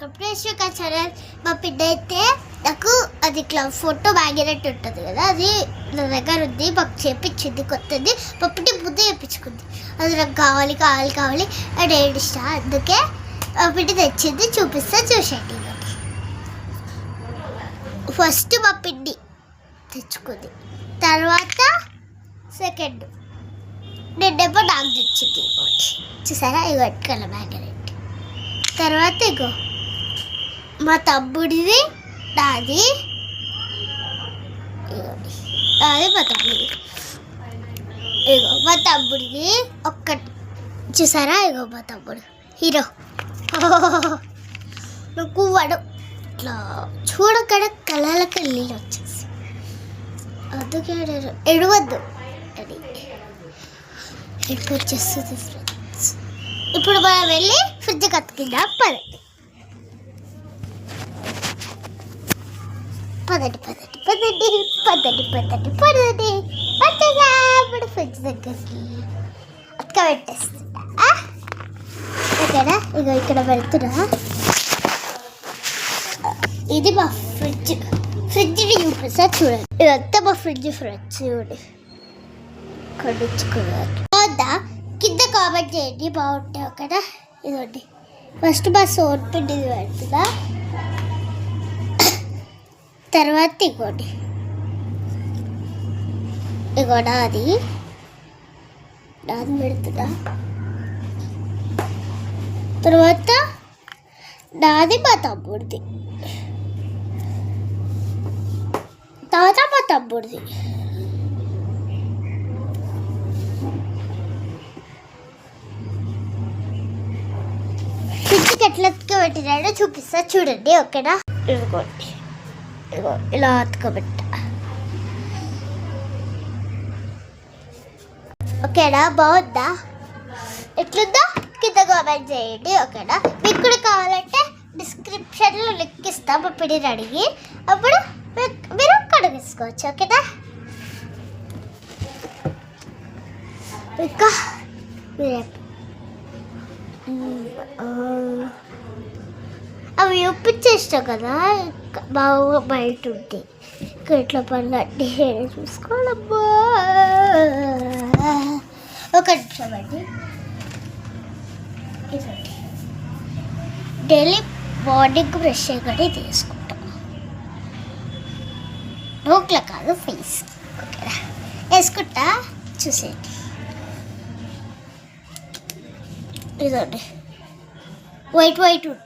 Welcome to Yashvika channel. మా పిల్ల అయితే నాకు అది ఇట్లా ఫోటో మ్యాగ్నెట్ ఉంటుంది కదా, అది నా దగ్గర ఉంది. మాకు చేపించింది కొత్తది. పప్పుటి బుద్ధి చేయించుకుంది. అది నాకు కావాలి కావాలి కావాలి అని ఏడిస్తా. అందుకే మా పిన్ని తెచ్చింది, చూపిస్తా చూసేయండి. ఫస్ట్ మా పిన్ని తెచ్చుకుంది, తర్వాత సెకండ్ నిన్నేమో నాకు తెచ్చింది. చూసారా, ఇగో ఎట్టుకల మ్యాగ్నెట్. తర్వాత ఇగో మా తమ్ముడిది, నాది, నాది మా తమ్ముడిది. ఇగో మా తమ్ముడిది ఒక్కటి చూసారా, ఇగో మా తమ్ముడు హీరో. నాకు వాడు ఇట్లా చూడగానే కళలకు నీళ్ళు వచ్చేసి, అందుకే ఎడవద్దు అని వచ్చేస్తుంది ఫ్రెండ్స్. ఇప్పుడు మనం వెళ్ళి ఫ్రిడ్జ్ కత్తుకుందాం. పదండి పదండి పదండి పదండి పదండి పదండి పదండి ఇప్పుడు ఫ్రిడ్జ్ దగ్గరికి అక్క పెట్టేస్తుందా. ఓకేనా, ఇక ఇక్కడ పెడుతున్నా. ఇది మా ఫ్రిడ్జ్ని చూపిస్తా చూడండి. ఇదంతా మా ఫ్రిడ్జ్ ఫ్రెండ్స్. చూడండి, కడుచుకున్నారు బాగుందా? కింద కామెంట్ చేయండి, బాగుంటాయి. ఓకేనా, ఇదండి ఫస్ట్ మా సోన్ పిండి పెడుతుందా, తర్వాత ఇగోండి నాది పెడుతుందా, తర్వాత నాది మా తమ్ముడిది, తర్వాత మా తమ్ముడిది. ఫ్రిడ్జ్కి ఎట్లా అతుకబెట్టినాడో చూపిస్తా చూడండి. ఓకేనా, ఇదిగోండి, ఇగో ఇలా అతుకబెట్టా. ఓకేనా, బాగుందా? ఎట్లుందో కింద కామెంట్ చేయండి. ఓకేనా, మీకు కూడా కావాలంటే డిస్క్రిప్షన్లో లింక్ ఇస్తాం. మా పిడిని అడిగి అప్పుడు మీరు కడిగేసుకోవచ్చు. ఓకేనా, ఇంకా అవి చూపించేస్తాం కదా, బాగా బయట ఉంటే ఇట్లా పనులు అన్నీ చూసుకోవాలమ్మా. ఒక నిమిషం అండి. ఇదండి డైలీ మార్నింగ్ బ్రష్ చేయగానే తీసుకుంటాం. నోట్ల కాదు, ఫేస్. ఓకేనా, వేసుకుంటా చూసేయండి. ఇదండి వైట్ వైట్ ఉంటుంది